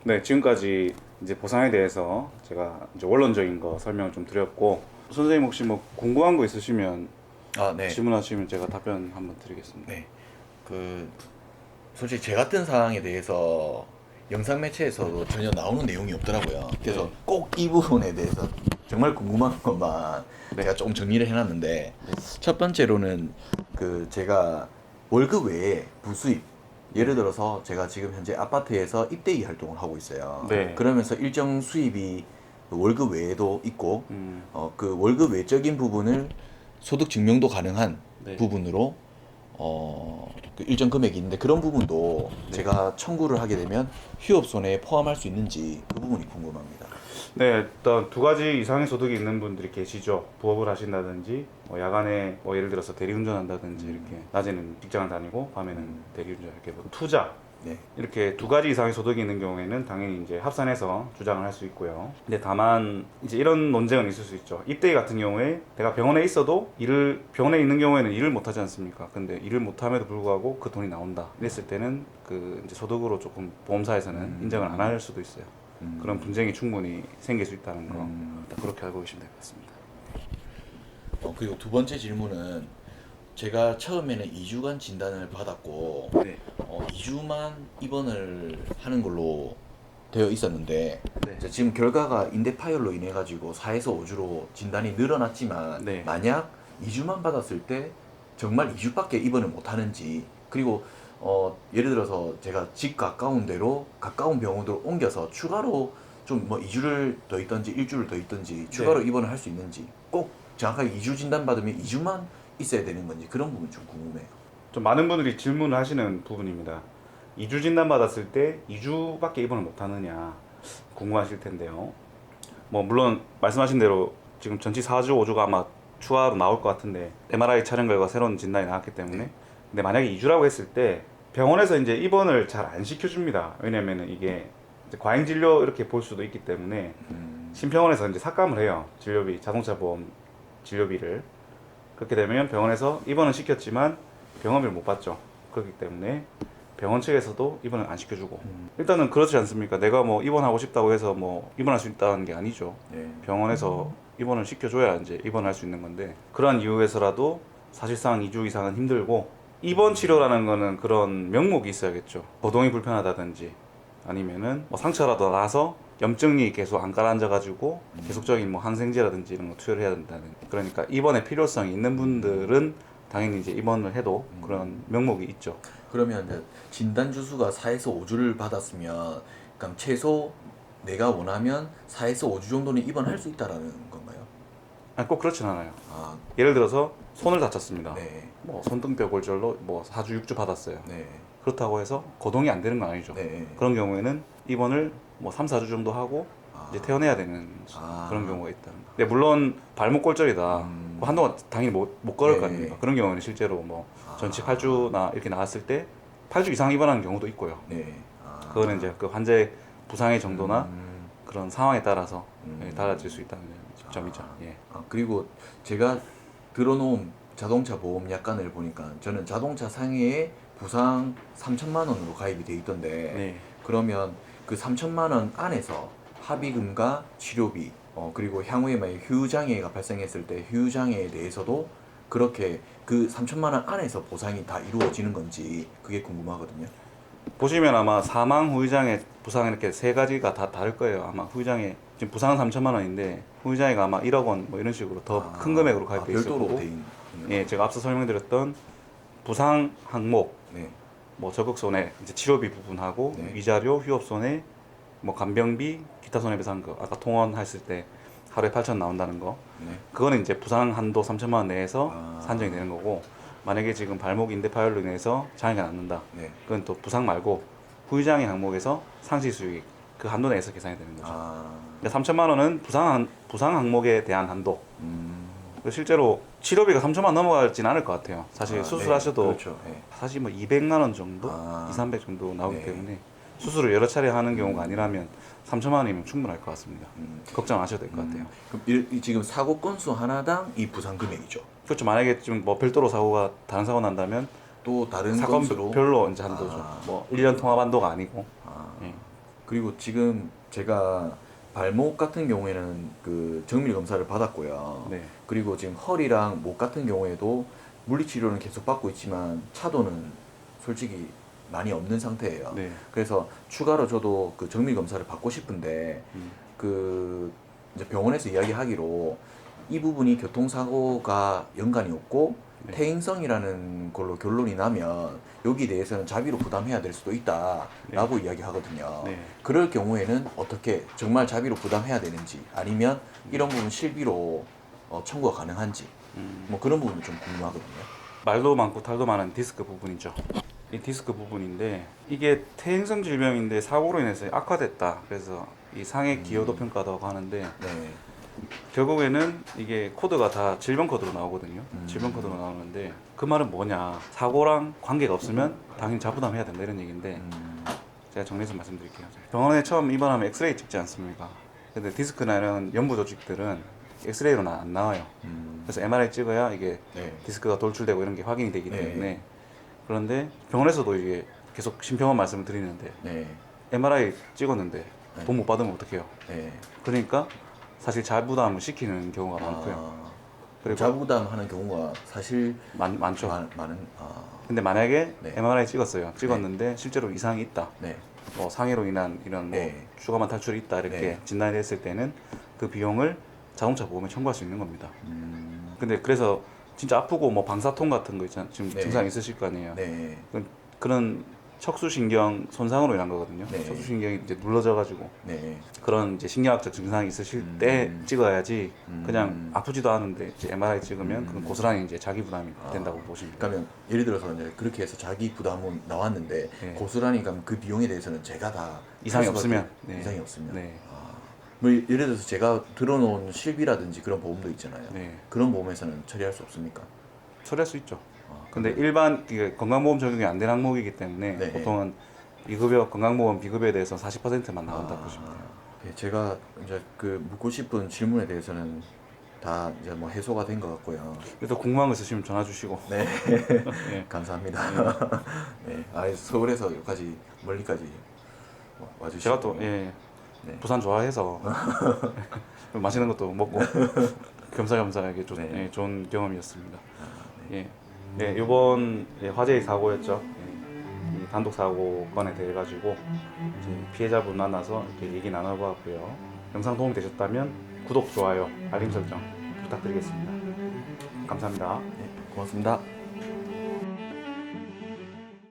네, 지금까지 이제 보상에 대해서 제가 이제 원론적인 거 설명을 좀 드렸고, 선생님 혹시 뭐 궁금한 거 있으시면 아, 네. 질문하시면 제가 답변 한번 드리겠습니다. 네. 그 솔직히 제 같은 사항에 대해서 영상 매체에서도 전혀 나오는 내용이 없더라고요. 그래서 네. 꼭 이 부분에 대해서 정말 궁금한 것만 네. 제가 조금 정리를 해놨는데, 첫 번째로는 그 제가 월급 외에 부수입, 예를 들어서 제가 지금 현재 아파트에서 입대위 활동을 하고 있어요. 네. 그러면서 일정 수입이 월급 외에도 있고, 음, 그 월급 외적인 부분을 소득 증명도 가능한 네. 부분으로 그 일정 금액이 있는데, 그런 부분도 네. 제가 청구를 하게 되면 휴업손해에 포함할 수 있는지 그 부분이 궁금합니다. 네, 일단 두 가지 이상의 소득이 있는 분들이 계시죠. 부업을 하신다든지, 뭐 야간에 뭐 예를 들어서 대리운전 한다든지 이렇게 낮에는 직장을 다니고 밤에는 대리운전 이렇게 뭐 투자 네. 이렇게 두 가지 이상의 소득이 있는 경우에는 당연히 이제 합산해서 주장을 할 수 있고요. 근데 다만 이제 이런 논쟁은 있을 수 있죠. 입대기 같은 경우에 내가 병원에 있어도 병원에 있는 경우에는 일을 못 하지 않습니까? 근데 일을 못 함에도 불구하고 그 돈이 나온다. 이랬을 때는 그 이제 소득으로 조금 보험사에서는 인정을 안 할 수도 있어요. 그런 분쟁이 충분히 생길 수 있다는 거. 일단 그렇게 알고 계시면 될 것 같습니다. 그리고 두 번째 질문은, 제가 처음에는 2주간 진단을 받았고 네. 2주만 입원을 하는 걸로 되어 있었는데, 네. 이제 지금 결과가 인대 파열로 인해 가지고 4에서 5주로 진단이 늘어났지만, 네. 만약 2주만 받았을 때 정말 2주밖에 입원을 못 하는지, 그리고 예를 들어서 제가 집 가까운 데로 가까운 병원으로 옮겨서 추가로 좀 뭐 2주를 더 있든지 일주를 더 있든지 추가로 네. 입원을 할 수 있는지, 꼭 정확하게 2주 진단 받으면 2주만 있어야 되는 건지, 그런 부분 좀 궁금해요. 좀 많은 분들이 질문을 하시는 부분입니다. 2주 진단 받았을 때 2주밖에 입원을 못 하느냐 궁금하실 텐데요. 뭐 물론 말씀하신 대로 지금 전치 4주, 5주가 아마 추가로 나올 것 같은데 MRI 촬영 결과 새로운 진단이 나왔기 때문에. 근데 만약에 2주라고 했을 때 병원에서 이제 입원을 잘 안 시켜줍니다. 왜냐면은 이게 이제 과잉 진료 이렇게 볼 수도 있기 때문에 심평원에서 이제 삭감을 해요. 진료비, 자동차 보험 진료비를. 그렇게 되면 병원에서 입원은 시켰지만 병원비를 못 받죠. 그렇기 때문에 병원 측에서도 입원을 안 시켜주고. 일단은 그렇지 않습니까? 내가 뭐 입원하고 싶다고 해서 뭐 입원할 수 있다는 게 아니죠. 네. 병원에서 입원을 시켜줘야 이제 입원할 수 있는 건데, 그러한 이유에서라도 사실상 2주 이상은 힘들고, 입원 치료라는 거는 그런 명목이 있어야겠죠. 거동이 불편하다든지 아니면은 뭐 상처라도 나서 염증이 계속 안 가라앉아가지고 계속적인 뭐 항생제라든지 이런 거 투여를 해야 된다는. 그러니까 입원의 필요성이 있는 분들은 당연히 이제 입원을 해도 그런 명목이 있죠. 그러면 이제 진단 주수가 4에서 5주를 받았으면, 그럼 최소 내가 원하면 4에서 5주 정도는 입원할 수 있다라는 건가요? 아니, 꼭 그렇진 않아요. 아, 예를 들어서 손을 다쳤습니다. 네. 뭐 손등뼈 골절로 뭐 4주, 6주 받았어요. 네. 그렇다고 해서 거동이 안 되는 건 아니죠. 네. 그런 경우에는 입원을 뭐 3, 4주 정도 하고 이제 퇴원해야 되는 아. 그런 경우가 있다는 거. 근데 물론 발목 골절이다. 뭐 한동안 당연히 못 걸을 거 네. 아닙니까? 그런 경우는 실제로 뭐 전치 8주나 이렇게 나왔을 때 8주 이상 입원하는 경우도 있고요. 네. 아. 그거는 이제 그 환자의 부상의 정도나 그런 상황에 따라서 달라질 수 있다는 점이죠. 예. 그리고 제가 들어놓은 자동차 보험 약관을 보니까, 저는 자동차 상해에 부상 3천만 원으로 가입이 돼 있던데, 네. 그러면 그 3천만 원 안에서 합의금과 치료비, 그리고 향후에 만약 휴장애가 발생했을 때 휴장애에 대해서도 그렇게 그 3천만 원 안에서 보상이 다 이루어지는 건지, 그게 궁금하거든요. 보시면 아마 사망 후유장애 부상 이렇게 세 가지가 다 다를 거예요. 아마 후유장애 지금 부상은 3천만 원인데 후유장애가 아마 1억 원 뭐 이런 식으로 더 큰 금액으로 가입돼 있을 별도로 거고. 돼 있는. 예, 제가 앞서 설명드렸던 부상 항목, 네. 뭐 적극 손해, 이제 치료비 부분하고 네. 위자료, 휴업 손해, 뭐 간병비, 기타 손해배상 거 아까 통원했을 때 하루에 8천 나온다는 거. 네. 그거는 이제 부상 한도 3천만 원 내에서 아. 산정이 되는 거고, 만약에 지금 발목 인대 파열로 인해서 장애가 남는다. 네. 그건 또 부상 말고 후유장애 항목에서 상시 수익 그 한도 내에서 계산이 되는 거죠. 그러니까 3천만 원은 부상 항목에 대한 한도. 실제로 치료비가 3천만 넘어가진 않을 것 같아요. 사실 수술하셔도 네. 그렇죠. 네. 사실 뭐 200만 원 정도, 2, 300 정도 나오기 네. 때문에 수술을 여러 차례 하는 경우가 아니라면 3천만 원이면 충분할 것 같습니다. 걱정 안 하셔도 될 것 같아요. 그럼 지금 사고 건수 하나당 이 부상 금액이죠. 그렇죠. 만약에 좀 뭐 별도로 사고가 다른 사고 난다면 또 다른 건수로. 사건별로 이제 한도죠. 뭐 1년 통합 한도가 아니고. 예. 그리고 지금 제가 발목 같은 경우에는 그 정밀 검사를 받았고요. 네. 그리고 지금 허리랑 목 같은 경우에도 물리치료는 계속 받고 있지만 차도는 솔직히 많이 없는 상태예요. 네. 그래서 추가로 저도 그 정밀 검사를 받고 싶은데 음. 그 이제 병원에서 이야기하기로 이 부분이 교통사고가 연관이 없고 네. 퇴행성이라는 걸로 결론이 나면 여기 대해서는 자비로 부담해야 될 수도 있다라고 이야기하거든요. 네. 그럴 경우에는 어떻게 정말 자비로 부담해야 되는지 아니면 이런 부분 실비로 청구가 가능한지 뭐 그런 부분도 좀 궁금하거든요. 말도 많고 탈도 많은 디스크 부분이죠. 이 디스크 부분인데 이게 퇴행성 질병인데 사고로 인해서 악화됐다. 그래서 이 상해 기여도 평가라고 하는데 네. 결국에는 이게 코드가 다 질병 코드로 나오거든요. 질병 코드로 나오는데 그 말은 뭐냐? 사고랑 관계가 없으면 당연히 자부담해야 된다 이런 얘기인데 제가 정리해서 말씀드릴게요. 병원에 처음 입원하면 엑스레이 찍지 않습니까? 근데 디스크나 이런 연부 조직들은 엑스레이로는 안 나와요. 그래서 MRI 찍어야 이게 네. 디스크가 돌출되고 이런 게 확인이 되기 네. 때문에 그런데 병원에서도 이게 계속 심평원 말씀을 드리는데 네. MRI 찍었는데 네. 돈 못 받으면 어떡해요? 네. 그러니까 사실 자부담을 시키는 경우가 많고요. 아, 그리고 자부담하는 경우가 사실 많죠. 많은 근데 만약에 네. MRI 찍었어요. 찍었는데 실제로 이상이 있다. 네. 뭐 상해로 인한 이런 뭐 네. 주가만 탈출이 있다 이렇게 네. 진단이 됐을 때는 그 비용을 자동차 보험에 청구할 수 있는 겁니다. 음, 근데 그래서 진짜 아프고 뭐 방사통 같은 거 있잖아요. 지금 네. 증상 있으실 거 아니에요. 네. 그런 척수신경 손상으로 인한 거거든요. 네. 척수신경이 이제 눌러져가지고 네. 그런 이제 신경학적 증상이 있으실 때 찍어야지 그냥 아프지도 않은데 이제 MRI 찍으면 그건 고스란히 이제 자기 부담이 된다고 보시면 돼요. 그러면 예를 들어서 이제 그렇게 해서 자기 부담은 나왔는데 네. 고스란히 가면 그 비용에 대해서는 제가 다 이상이 할 수밖에- 없으면, 네. 이상이 없으면 네. 뭐 예를 들어서 제가 들어놓은 실비라든지 그런 보험도 있잖아요. 네. 그런 보험에서는 처리할 수 없습니까? 처리할 수 있죠. 아, 근데 일반 이게 건강보험 적용이 안 되는 항목이기 때문에 네. 보통은 비급여 건강보험 비급여에 대해서 40%만 나온다 보시면 돼요. 예, 제가 이제 그 묻고 싶은 질문에 대해서는 다 이제 뭐 해소가 된 것 같고요. 그래서 궁금한 거 있으시면 전화 주시고. 네, 네. 감사합니다. 네, 서울에서 여기까지 멀리까지 와주시고. 제가 또 예, 네. 부산 좋아해서 맛있는 것도 먹고 겸사겸사하게 네. 예, 좋은 경험이었습니다. 예, 예, 이번 화재의 사고였죠. 예, 이 단독 사고건에 대해 가지고 이제 피해자분 만나서 이렇게 얘기 나눠보았고요. 영상 도움이 되셨다면 구독, 좋아요, 알림 설정 부탁드리겠습니다. 감사합니다. 네, 고맙습니다.